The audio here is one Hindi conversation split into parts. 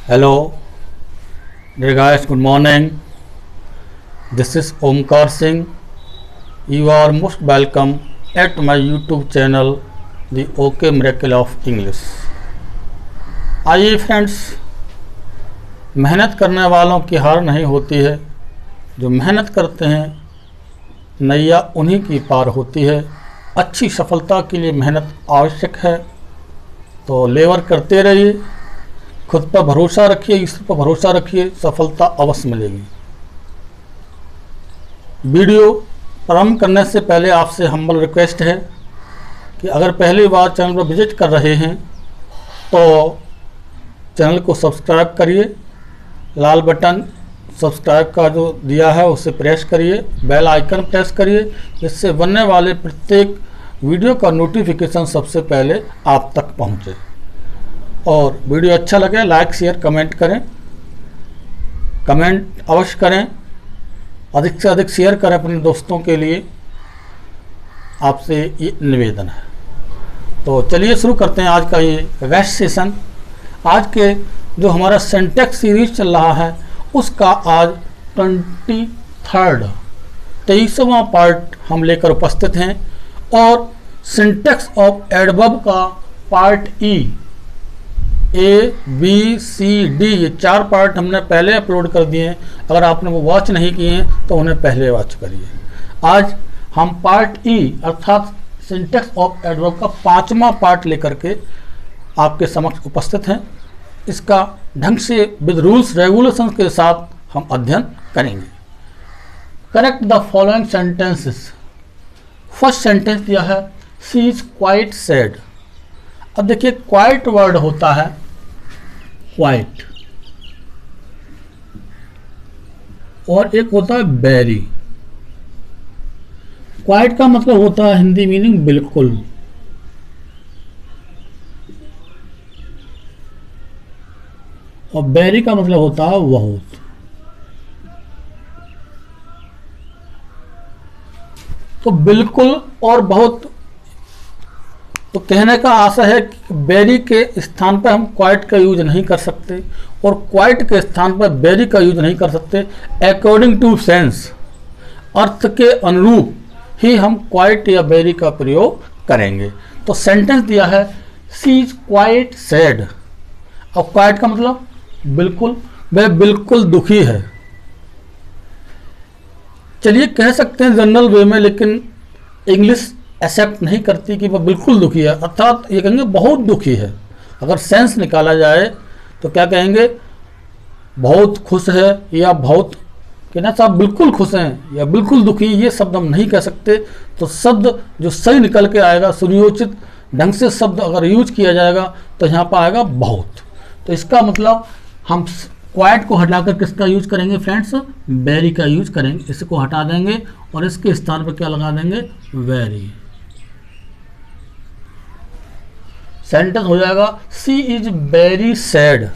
Hello, dear guys, good morning. This is Omkar Singh. You are most welcome at my YouTube channel, The OK Miracle of English. आइए फ्रेंड्स, मेहनत करने वालों की हार नहीं होती है। जो मेहनत करते हैं नैया उन्हीं की पार होती है। अच्छी सफलता के लिए मेहनत आवश्यक है, तो लेबर करते रहिए, खुद पर भरोसा रखिए, ईश्वर पर भरोसा रखिए, सफलता अवश्य मिलेगी। वीडियो प्रारंभ करने से पहले आपसे हम्बल रिक्वेस्ट है कि अगर पहली बार चैनल पर विजिट कर रहे हैं तो चैनल को सब्सक्राइब करिए। लाल बटन सब्सक्राइब का जो दिया है उसे प्रेस करिए, बेल आइकन प्रेस करिए, जिससे बनने वाले प्रत्येक वीडियो का नोटिफिकेशन सबसे पहले आप तक पहुंचे। और वीडियो अच्छा लगे लाइक शेयर कमेंट करें, कमेंट अवश्य करें, अधिक से अधिक शेयर करें अपने दोस्तों के लिए, आपसे ये निवेदन है। तो चलिए शुरू करते हैं आज का ये वेस्ट सेशन। आज के जो हमारा सेंटेक्स सीरीज चल रहा है उसका आज 23वां पार्ट हम लेकर उपस्थित हैं। और सिंटेक्स ऑफ एडवर्ब का part A, B, C, D ये 4 पार्ट हमने पहले अपलोड कर दिए हैं। अगर आपने वो वॉच नहीं किए हैं तो उन्हें पहले वॉच करिए। आज हम पार्ट E अर्थात सिंटेक्स ऑफ एडवर्ब का 5वां पार्ट लेकर के आपके समक्ष उपस्थित हैं। इसका ढंग से विद रूल्स रेगुलेशंस के साथ हम अध्ययन करेंगे। Correct the following sentences. First sentence दिया है शी इज क्वाइट सैड। अब देखिए क्वाइट वर्ड होता है क्वाइट और एक होता है वेरी। क्वाइट का मतलब होता है हिंदी मीनिंग बिल्कुल, और वेरी का मतलब होता है बहुत। तो बिल्कुल और बहुत, तो कहने का आशा है कि वेरी के स्थान पर हम क्वाइट का यूज नहीं कर सकते और क्वाइट के स्थान पर वेरी का यूज नहीं कर सकते। अकॉर्डिंग टू सेंस, अर्थ के अनुरूप ही हम क्वाइट या वेरी का प्रयोग करेंगे। तो सेंटेंस दिया है शी इज क्वाइट सैड। अब क्वाइट का मतलब बिल्कुल, वह बिल्कुल दुखी है। चलिए कह सकते हैं जनरल वे में, लेकिन इंग्लिश एक्सेप्ट नहीं करती कि वह बिल्कुल दुखी है, अर्थात ये कहेंगे बहुत दुखी है। अगर सेंस निकाला जाए तो क्या कहेंगे, बहुत खुश है या बहुत, कहना साहब बिल्कुल खुश हैं या बिल्कुल दुखी, ये शब्द हम नहीं कह सकते। तो शब्द जो सही निकल के आएगा, सुनियोजित ढंग से शब्द अगर यूज किया जाएगा तो यहाँ पर आएगा बहुत। तो इसका मतलब हम क्वाइट को हटाकर किसका यूज करेंगे फ्रेंड्स, वेरी का यूज करेंगे। इसको हटा देंगे और इसके स्थान पर क्या लगा देंगे, वेरी। सेंटेंस हो जाएगा शी इज वेरी सैड।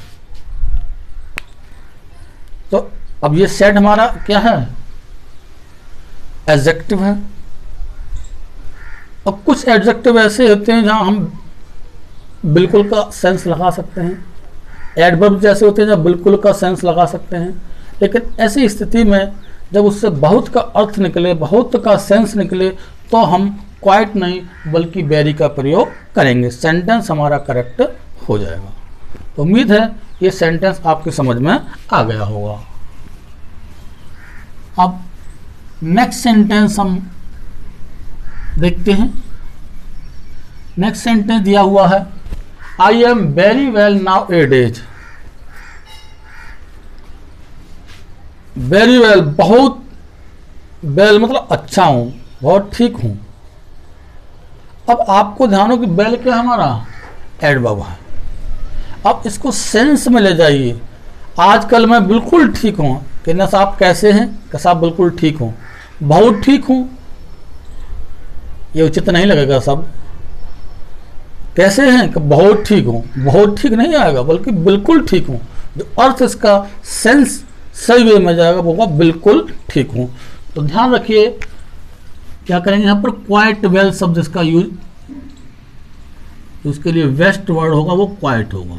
तो अब ये सैड हमारा क्या है, एडजेक्टिव है। अब कुछ एडजेक्टिव ऐसे होते हैं जहां हम बिल्कुल का सेंस लगा सकते हैं, एडवर्ब जैसे होते हैं जब बिल्कुल का सेंस लगा सकते हैं। लेकिन ऐसी स्थिति में जब उससे बहुत का अर्थ निकले, बहुत का सेंस निकले, तो हम क्वाइट नहीं बल्कि वेरी का प्रयोग करेंगे। सेंटेंस हमारा करेक्ट हो जाएगा। तो उम्मीद है ये सेंटेंस आपकी समझ में आ गया होगा। अब नेक्स्ट सेंटेंस हम देखते हैं। नेक्स्ट सेंटेंस दिया हुआ है I am very well now A days. Very well, बहुत वेल मतलब अच्छा हूं, बहुत ठीक हूं। अब आपको ध्यान हो कि वेल क्या हमारा एडवर्ब है। अब इसको सेंस में ले जाइए। आजकल मैं बिल्कुल ठीक हूं, कहना साहब कैसे हैं, कि साहब बिल्कुल ठीक हूं, बहुत ठीक हूं, ये उचित नहीं लगेगा। सब कैसे हैं कि बहुत ठीक हूँ, बहुत ठीक नहीं आएगा बल्कि बिल्कुल ठीक हूँ। जो अर्थ इसका सेंस सही वे में जाएगा वो होगा बिल्कुल ठीक हूँ। तो ध्यान रखिए क्या करेंगे यहाँ पर, क्वाइट वेल शब्द इसका यूज, उसके लिए वेस्ट वर्ड होगा वो क्वाइट होगा।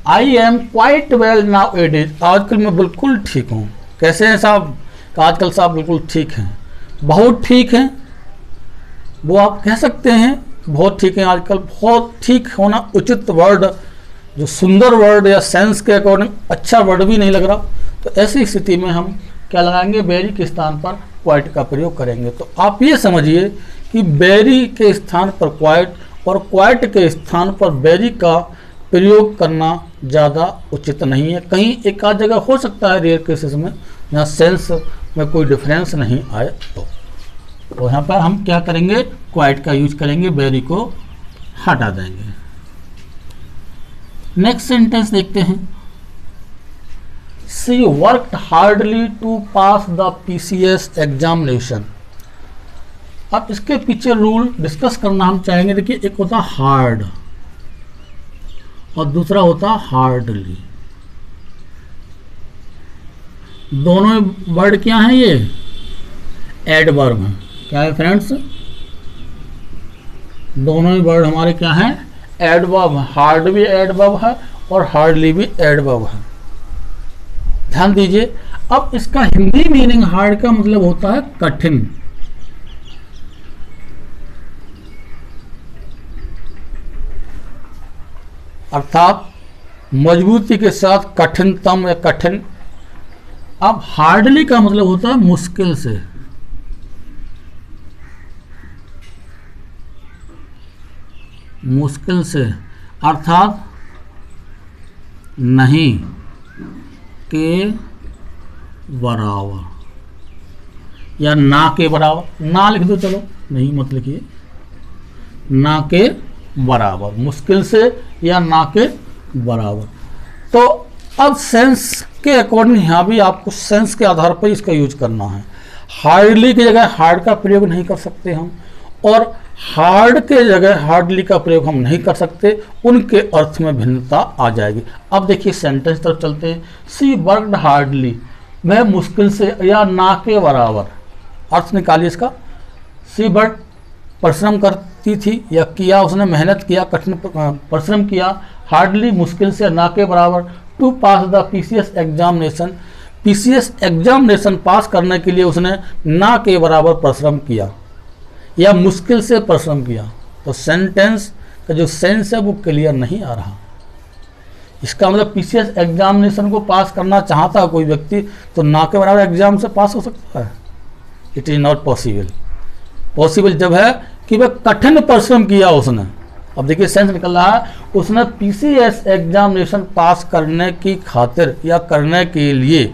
I am quite well now A days, आजकल मैं बिल्कुल ठीक हूँ। कैसे हैं साहब? आजकल साहब बिल्कुल ठीक हैं, बहुत ठीक हैं, वो आप कह सकते हैं बहुत ठीक हैं आजकल। बहुत ठीक होना उचित वर्ड, जो सुंदर वर्ड या सेंस के अकॉर्डिंग अच्छा वर्ड भी नहीं लग रहा, तो ऐसी स्थिति में हम क्या लगाएंगे? वेरी के स्थान पर क्वाइट का प्रयोग करेंगे। तो आप ये समझिए कि वेरी के स्थान पर क्वाइट और क्वाइट के स्थान पर वेरी का प्रयोग करना ज़्यादा उचित नहीं है। कहीं एक आध जगह हो सकता है रेयर केसेस में, जहाँ सेंस में कोई डिफरेंस नहीं आए तो यहाँ पर हम क्या करेंगे? क्वाइट का यूज करेंगे, वेरी को हटा देंगे। नेक्स्ट सेंटेंस देखते हैं। She worked hardly to pass the PCS examination. अब इसके पीछे रूल डिस्कस करना हम चाहेंगे। देखिए, एक होता हार्ड और दूसरा होता हार्डली। दोनों वर्ड क्या हैं? ये एडवर्ब हैं। क्या है फ्रेंड्स? दोनों ही वर्ड हमारे क्या हैं? एडवर्ब। हार्ड भी एडवर्ब है और हार्डली भी एडवर्ब है। ध्यान दीजिए। अब इसका हिंदी मीनिंग हार्ड का मतलब होता है कठिन। अर्थात मजबूती के साथ कठिनतम या कठिन। अब हार्डली का मतलब होता है मुश्किल से। मुश्किल से अर्थात नहीं के बराबर या ना के बराबर। ना लिख दो, चलो नहीं मत लिखिए। ना के बराबर, मुश्किल से या ना के बराबर। तो अब सेंस के अकॉर्डिंग यहाँ भी आपको सेंस के आधार पर इसका यूज करना है। हार्डली की जगह हार्ड का प्रयोग नहीं कर सकते हम, और हार्ड के जगह हार्डली का प्रयोग हम नहीं कर सकते, उनके अर्थ में भिन्नता आ जाएगी। अब देखिए सेंटेंस तरफ चलते हैं। सी वर्कड हार्डली, वह मुश्किल से या ना के बराबर। अर्थ निकालिए इसका। सी वर्क परिश्रम करती थी या किया, उसने मेहनत किया, कठिन परिश्रम किया। हार्डली मुश्किल से, ना के बराबर। To pass the PCS examination, PCS examination pass करने के लिए उसने ना के बराबर परिश्रम किया या मुश्किल से परिश्रम किया। तो सेंटेंस का जो सेंस है वो क्लियर नहीं आ रहा। इसका मतलब पीसीएस एग्जामिनेशन को पास करना चाहता है कोई व्यक्ति, तो ना के बराबर एग्जाम से पास हो सकता है? It is not possible. Possible जब है कि वह कठिन परिश्रम किया उसने। अब देखिए सेंस निकल रहा है, उसने पीसीएस एग्जामिनेशन पास करने की खातिर या करने के लिए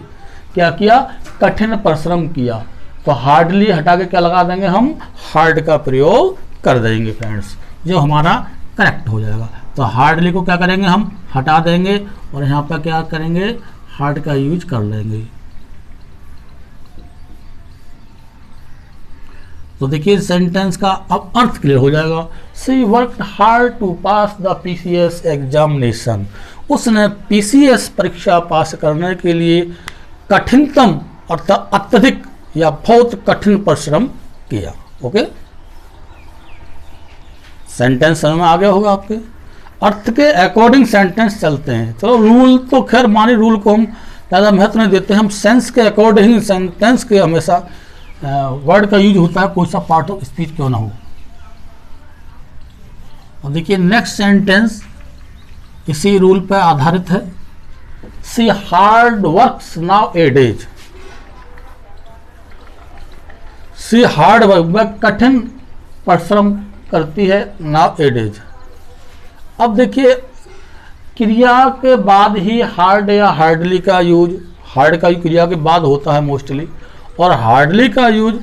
क्या किया? कठिन परिश्रम किया। तो हार्डली हटा के क्या लगा देंगे? हम हार्ड का प्रयोग कर देंगे फ्रेंड्स, जो हमारा करेक्ट हो जाएगा। तो हार्डली को क्या करेंगे? हम हटा देंगे और यहाँ पर क्या करेंगे? हार्ड का यूज कर लेंगे। तो देखिए सेंटेंस का अब अर्थ क्लियर हो जाएगा। She worked hard to pass the PCS examination, उसने पीसीएस परीक्षा पास करने के लिए कठिनतम अर्थात अत्यधिक या बहुत कठिन परिश्रम किया। ओके, सेंटेंस समझ में आ गया होगा आपके। अर्थ के अकॉर्डिंग सेंटेंस चलते हैं। चलो रूल तो खैर मानी, रूल को हम ज़्यादा महत्व नहीं देते, हम सेंस के अकॉर्डिंग सेंटेंस के हमेशा वर्ड का यूज होता है, कोई सा पार्ट ऑफ स्पीच क्यों ना हो। और देखिए नेक्स्ट सेंटेंस इसी रूल पर आधारित है। सी हार्ड वर्क्स नाउ ए डेज, सी हार्ड वर्क, वह कठिन परिश्रम करती है नाउ ए डेज। अब देखिए क्रिया के बाद ही हार्ड या हार्डली का यूज, हार्ड का क्रिया के बाद होता है मोस्टली, और हार्डली का यूज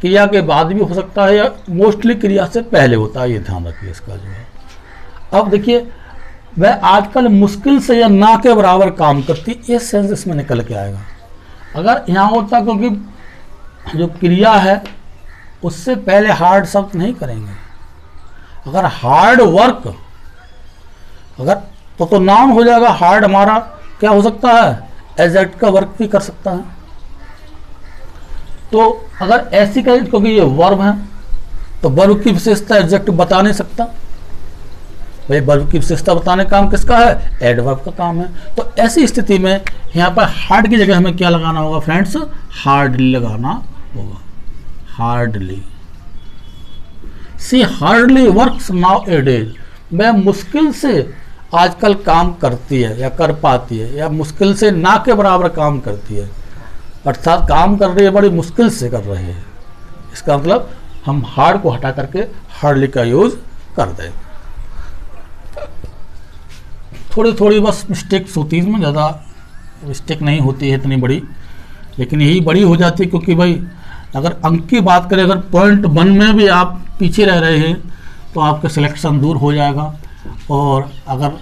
क्रिया के बाद भी हो सकता है या मोस्टली क्रिया से पहले होता है। ये ध्यान रखिए इसका जो है। अब देखिए वह आजकल मुश्किल से या ना के बराबर काम करती, ये सेंस इसमें निकल के आएगा। अगर यहाँ होता, क्योंकि जो क्रिया है उससे पहले हार्ड शब्द नहीं करेंगे। अगर हार्ड वर्क, अगर तो नाउन हो जाएगा। हार्ड हमारा क्या हो सकता है? एडजेक्टिव का वर्क भी कर सकता है। तो अगर ऐसी करें, क्योंकि ये वर्ब है तो वर्ब की विशेषता एडजेक्टिव बता नहीं सकता, भाई वर्ब की विशेषता बताने का काम किसका है, एडवर्ब का काम है। तो ऐसी स्थिति में यहाँ पर हार्ड की जगह हमें क्या लगाना होगा फ्रेंड्स, हार्डली लगाना होगा, हार्डली। सी हार्डली वर्क्स नाउ ए डेज, वह मुश्किल से आजकल काम करती है या कर पाती है, या मुश्किल से ना के बराबर काम करती है, अर्थात काम कर रही है बड़ी मुश्किल से कर रही है। इसका मतलब हम हार्ड को हटा करके हार्डली का यूज कर दें। थोड़ी थोड़ी बस मिस्टेक्स होती है इसमें, ज़्यादा मिस्टेक नहीं होती है इतनी बड़ी, लेकिन यही बड़ी हो जाती है क्योंकि भाई अगर अंक की बात करें, अगर पॉइंट 1 में भी आप पीछे रह रहे हैं तो आपका सिलेक्शन दूर हो जाएगा, और अगर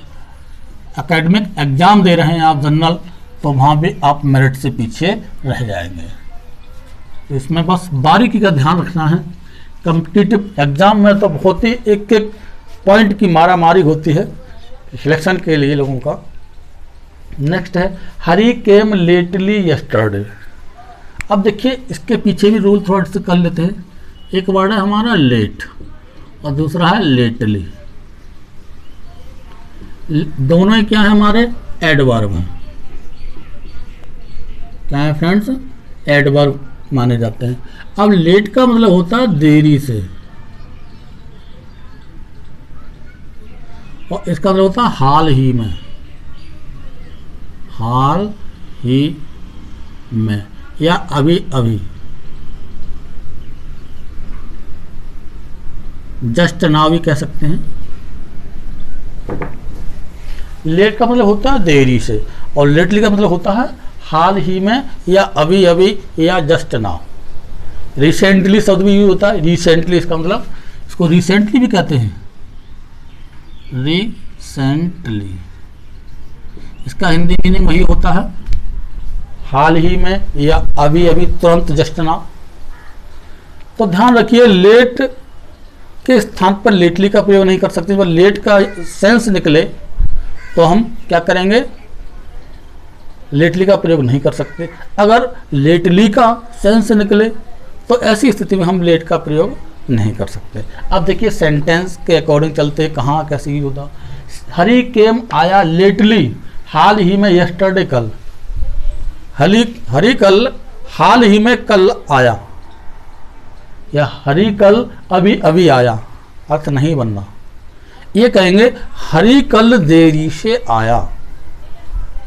एकेडमिक एग्ज़ाम दे रहे हैं आप जनरल, तो वहाँ भी आप मेरिट से पीछे रह जाएंगे। तो इसमें बस बारीकी का ध्यान रखना है। कॉम्पिटिटिव एग्ज़ाम में तो बहुत ही एक एक पॉइंट की मारा मारी होती है सिलेक्शन के लिए लोगों का। नेक्स्ट है हरी केम लेटली यस्टरडे। अब देखिए इसके पीछे भी रूल थोड़ा से कर लेते हैं। एक वर्ड है हमारा लेट और दूसरा है लेटली, दोनों ही क्या है हमारे, एडवर्ब हैं। क्या है फ्रेंड्स, एडवर्ब माने जाते हैं। अब लेट का मतलब होता है देरी से, और इसका मतलब होता है हाल ही में, हाल ही में या अभी अभी, जस्ट नाउ भी कह सकते हैं। लेट का मतलब होता है देरी से, और लेटली का मतलब होता है हाल ही में या अभी अभी या जस्ट नाउ। रिसेंटली शब्द भी यूज होता है, रिसेंटली इसका मतलब, इसको रिसेंटली भी कहते हैं, रिसेंटली। इसका हिंदी मीनिंग वही होता है हाल ही में या अभी अभी, तुरंत, जस्ट नाउ। तो ध्यान रखिए लेट के स्थान पर लेटली का प्रयोग नहीं कर सकते। जब लेट का सेंस निकले तो हम क्या करेंगे, लेटली का प्रयोग नहीं कर सकते। अगर लेटली का सेंस निकले तो ऐसी स्थिति में हम लेट का प्रयोग नहीं कर सकते। अब देखिए सेंटेंस के अकॉर्डिंग चलते हैं, कहाँ कैसे यूज होता। हरी केम आया लेटली, हाल ही में, यस्टरडे कल। हरी कल हाल ही में कल आया, या हरी कल अभी अभी आया, अर्थ नहीं बनना। ये कहेंगे हरी कल देरी से आया,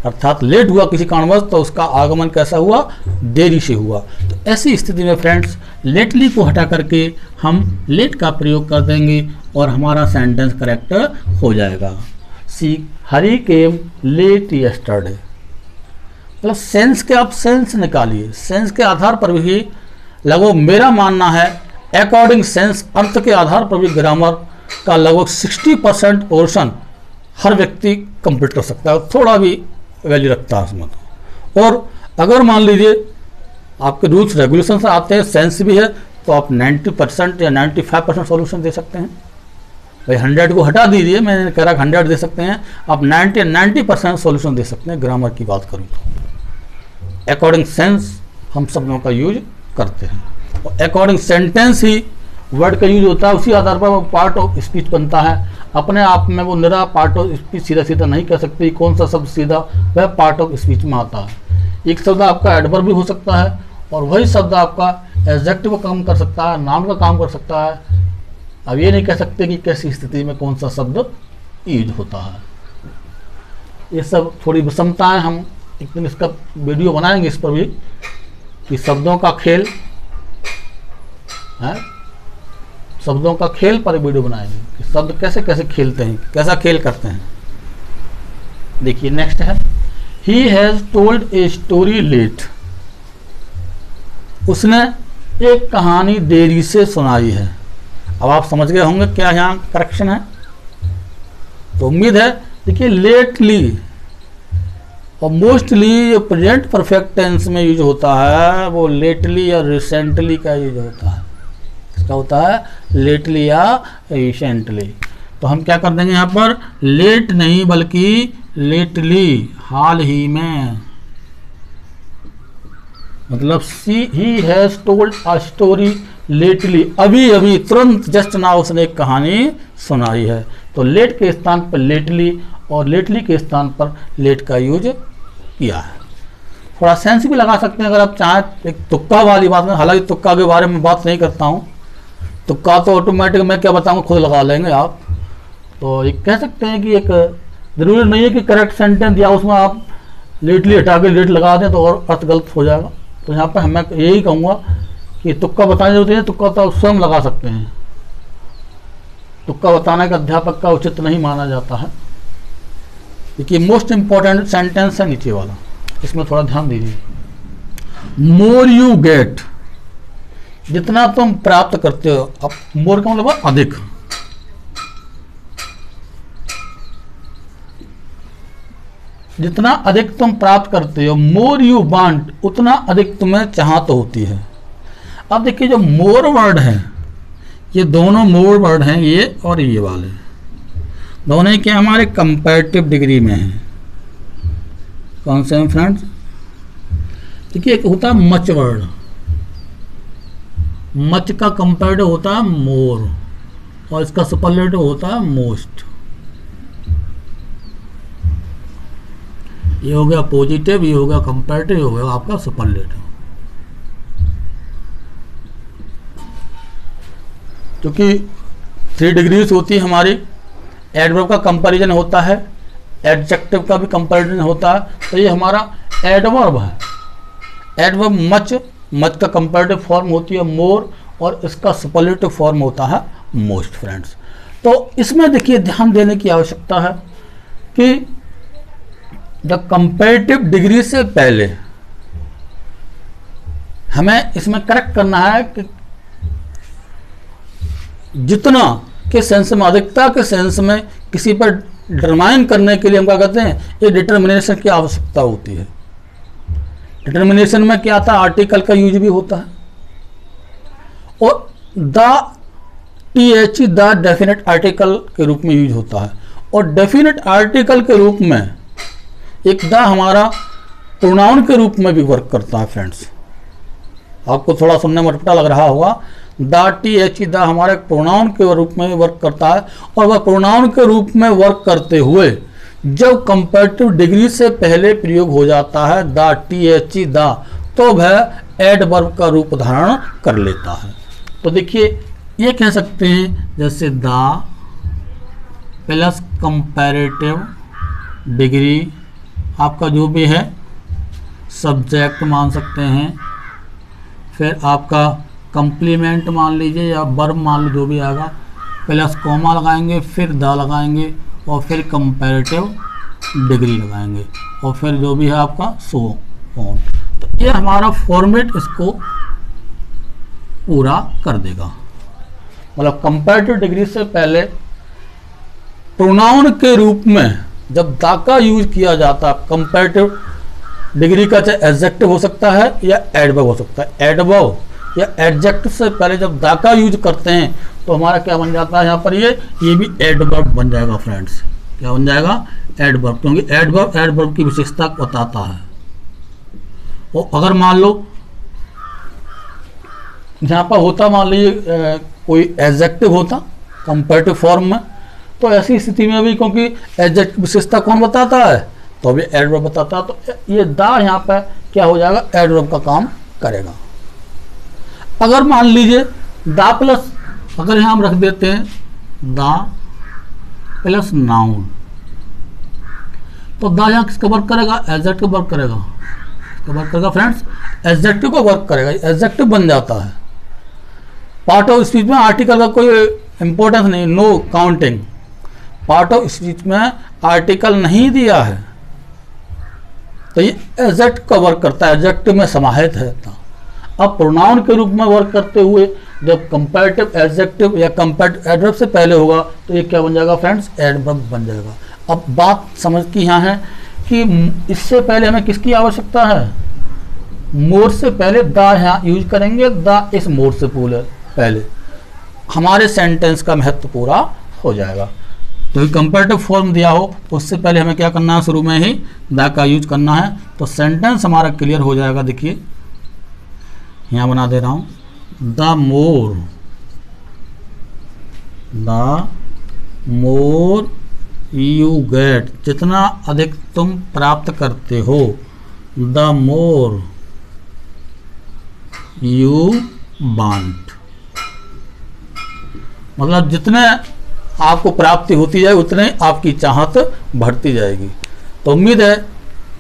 अर्थात लेट हुआ किसी कारणवश, तो उसका आगमन कैसा हुआ, देरी से हुआ। तो ऐसी स्थिति में फ्रेंड्स लेटली को हटा करके हम लेट का प्रयोग कर देंगे और हमारा सेंटेंस करेक्ट हो जाएगा। सी हरी केम लेट यस्टरडे, मतलब सेंस के आप सेंस निकालिए, सेंस के आधार पर भी लगभग मेरा मानना है अकॉर्डिंग सेंस, अर्थ के आधार पर भी ग्रामर का लगभग 60% पोर्शन हर व्यक्ति कंप्लीट कर सकता है, थोड़ा भी वैल्यू रखता है उसमें। और अगर मान लीजिए आपके रूल्स रेगुलेशन से आते हैं, सेंस भी है, तो आप 90% या 95% सॉल्यूशन दे सकते हैं। भाई 100 को हटा दीजिए, मैंने कह रहा 100 दे सकते हैं, आप 90% सॉल्यूशन दे सकते हैं। ग्रामर की बात करूँ तो अकॉर्डिंग सेंस हम शब्दों का यूज करते हैं, और अकॉर्डिंग सेंटेंस ही वर्ड का यूज होता है। उसी आधार पर वो पार्ट ऑफ स्पीच बनता है। अपने आप में वो निरा पार्ट ऑफ स्पीच सीधा सीधा नहीं कह सकते, कौन सा शब्द सीधा, वह पार्ट ऑफ स्पीच में आता है। एक शब्द आपका एडवर्ब भी हो सकता है, और वही शब्द आपका एडजेक्टिव का काम कर सकता है, नाउन का काम कर सकता है। अब ये नहीं कह सकते कि कैसी स्थिति में कौन सा शब्द यूज होता है। ये सब थोड़ी विषमताएं, हम एक दिन इसका वीडियो बनाएंगे इस पर भी, कि शब्दों का खेल है, शब्दों का खेल पर वीडियो बनाएंगे कि शब्द कैसे कैसे खेलते हैं, कैसा खेल करते हैं। देखिए नेक्स्ट है he has told a story let, उसने एक कहानी देरी से सुनाई है। अब आप समझ गए होंगे क्या यहाँ करेक्शन है, तो उम्मीद है। देखिए लेटली और मोस्टली प्रेजेंट परफेक्ट टेंस में यूज होता है, वो लेटली या रिसेंटली का यूज होता है। इसका होता है लेटली या रिसेंटली। तो हम क्या कर देंगे यहाँ पर, लेट नहीं बल्कि लेटली, हाल ही में। मतलब he has told a story lately, अभी अभी तुरंत जस्ट नाउ उसने एक कहानी सुनाई है। तो लेट के स्थान पर लेटली और लेटली के स्थान पर लेट का यूज किया है। थोड़ा सेंस भी लगा सकते हैं अगर आप चाहें, एक तुक्का वाली बात में, हालांकि तुक्का के बारे में बात नहीं करता हूँ, तुक्का तो ऑटोमेटिक मैं क्या बताऊँगा खुद लगा लेंगे आप। तो ये कह सकते हैं कि एक ज़रूरी नहीं है कि करेक्ट सेंटेंस दिया उसमें आप लेटली हटा के लेट लगा दें तो और अर्थ गलत हो जाएगा। तो यहाँ पर मैं यही कहूँगा कि तुक्का बताने होते हैं, तुक्का तो स्वयं लगा सकते हैं, तुक्का बताने का अध्यापक का उचित नहीं माना जाता है। देखिए मोस्ट इंपॉर्टेंट सेंटेंस है नीचे वाला, इसमें थोड़ा ध्यान दीजिए। मोर यू गेट, जितना तुम प्राप्त करते हो। अब मोर का मतलब अधिक, जितना अधिक तुम प्राप्त करते हो। मोर यू वांट, उतना अधिक तुम्हें चाहत होती है। अब देखिए जो मोर वर्ड है, ये दोनों मोर वर्ड हैं, ये और ये वाले दोनों क्या हमारे कंपैरेटिव डिग्री में हैं। कौन से हैं फ्रेंड्स? देखिए एक होता है मच वर्ड, मच का कंपैरेटिव होता है मोर और इसका सुपरलेटिव होता है मोस्ट। ये हो गया पॉजिटिव, ये हो गया कंपैरेटिव, ये हो गया आपका सुपरलेटिव। क्योंकि 3 डिग्रीज होती है हमारी, एडवर्ब का कंपैरिजन होता है, एडजेक्टिव का भी कंपैरिजन होता है। तो ये हमारा एडवर्ब है। एडवर्ब मच, मच का कंपैरेटिव फॉर्म होती है मोर और इसका सुपरलेटिव फॉर्म होता है मोस्ट फ्रेंड्स। तो इसमें देखिए ध्यान देने की आवश्यकता है कि जब कंपैरेटिव डिग्री से पहले हमें इसमें करेक्ट करना है कि जितना के सेंस में, अधिकता के सेंस में किसी पर डिटरमाइन करने के लिए हम क्या कहते हैं, ये डिटर्मिनेशन की आवश्यकता होती है। डिटर्मिनेशन में क्या आता है, आर्टिकल का यूज भी होता है और the TH the definite article के रूप में यूज होता है। और डेफिनेट आर्टिकल के रूप में एक द हमारा प्रोनाउन के रूप में भी वर्क करता है फ्रेंड्स। आपको थोड़ा सुनने में अटपटा लग रहा होगा, द TH द हमारे प्रोनाउन के रूप में वर्क करता है। और वह प्रोनाउन के रूप में वर्क करते हुए जब कंपैरेटिव डिग्री से पहले प्रयोग हो जाता है द TH द, तो वह एडवर्ब का रूप धारण कर लेता है। तो देखिए ये कह सकते हैं जैसे द प्लस कंपैरेटिव डिग्री, आपका जो भी है सब्जेक्ट मान सकते हैं, फिर आपका कंप्लीमेंट मान लीजिए या वर्ब मान लीजिए, जो भी आएगा, प्लस कॉमा लगाएंगे, फिर द लगाएंगे और फिर कंपैरेटिव डिग्री लगाएंगे और फिर जो भी है आपका सो ऑन। तो ये हमारा फॉर्मेट इसको पूरा कर देगा। मतलब कंपैरेटिव डिग्री से पहले प्रोनाउन के रूप में जब द का यूज किया जाता है, कंपैरेटिव डिग्री का चाहे एडजेक्टिव हो सकता है या एडवर्ब हो सकता है। एडवर्ब या एडजेक्टिव से पहले जब द का यूज करते हैं तो हमारा क्या बन जाता है यहाँ पर, ये भी एडवर्ब बन जाएगा फ्रेंड्स। क्या बन जाएगा? एडवर्ब, क्योंकि एडवर्ब एडवर्ब की विशेषता बताता है। और अगर मान लो यहाँ पर होता, मान लीजिए कोई एडजेक्टिव होता कंपैरेटिव फॉर्म में, तो ऐसी स्थिति में भी क्योंकि एडजेक्टिव विशेषता कौन बताता है, तो अभी एडवर्ब बताता है, तो ये द यहाँ पर क्या हो जाएगा, एडवर्ब का काम करेगा। अगर मान लीजिए द प्लस, अगर यहाँ हम रख देते हैं द प्लस नाउन, तो द यहाँ किसका वर्क करेगा, एडजेक्टिव वर्क करेगा। किसका वर्क करेगा फ्रेंड्स? एडजेक्टिव का वर्क करेगा, एडजेक्टिव बन जाता है। पार्ट ऑफ स्पीच में आर्टिकल का कोई इंपॉर्टेंस नहीं, no counting. Part of speech में आर्टिकल नहीं दिया है तो ये एडजेक्टिव का वर्क करता है, एडजेक्टिव में समाहित है। अब प्रोनाउन के रूप में वर्क करते हुए जब कंपैरेटिव एडजेक्टिव या कंपैरेटिव एडवर्ब से पहले होगा तो ये क्या बन जाएगा फ्रेंड्स, एडवर्ब बन जाएगा। अब बात समझ की यहाँ है कि इससे पहले हमें किसकी आवश्यकता है, मोर से पहले द यहाँ यूज करेंगे, द इस मोर से पहले हमारे सेंटेंस का महत्व पूरा हो जाएगा। तो कंपैरेटिव फॉर्म दिया हो तो उससे पहले हमें क्या करना है, शुरू में ही द का यूज करना है, तो सेंटेंस हमारा क्लियर हो जाएगा। देखिए यहाँ बना दे रहा हूँ, द मोर यू गेट, जितना अधिक तुम प्राप्त करते हो, द मोर यू वांट, मतलब जितने आपको प्राप्ति होती जाए उतने आपकी चाहत बढ़ती जाएगी। तो उम्मीद है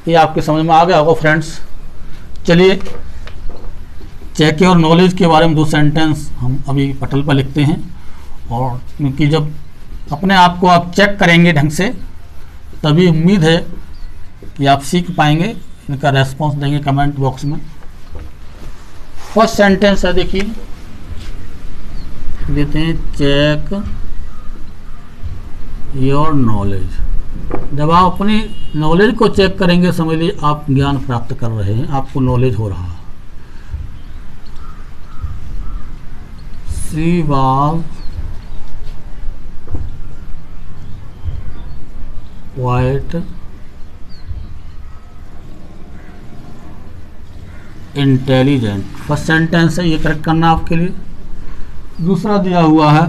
कि आपके समझ में आ गया होगा फ्रेंड्स। चलिए चेक योर नॉलेज के बारे में 2 सेंटेंस हम अभी पटल पर लिखते हैं, और क्योंकि जब अपने आप को आप चेक करेंगे ढंग से तभी उम्मीद है कि आप सीख पाएंगे। इनका रेस्पॉन्स देंगे कमेंट बॉक्स में। फर्स्ट सेंटेंस है, देखिए देते हैं चेक योर नॉलेज। जब आप अपनी नॉलेज को चेक करेंगे समझ लीजिए आप ज्ञान प्राप्त कर रहे हैं, आपको नॉलेज हो रहा है। She was quite intelligent. First sentence है, ये करेक्ट करना आपके लिए। दूसरा दिया हुआ है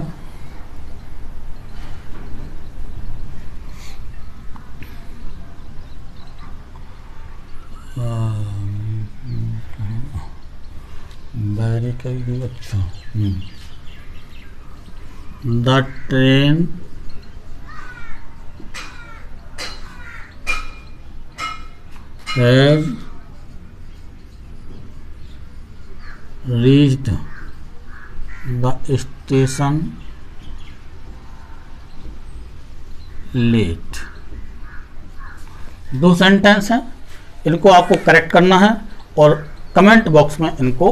बैरी का, अच्छा, the train has reached the station late. 2 sentence हैं, इनको आपको करेक्ट करना है और कमेंट बॉक्स में इनको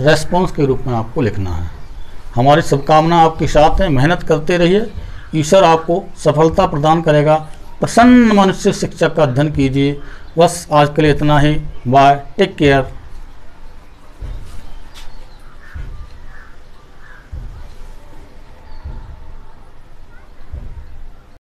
रेस्पॉन्स के रूप में आपको लिखना है। हमारी शुभकामना आपके साथ है, मेहनत करते रहिए, ईश्वर आपको सफलता प्रदान करेगा। प्रसन्न मन से शिक्षा का अध्ययन कीजिए। बस आज के लिए इतना ही। Bye, take care.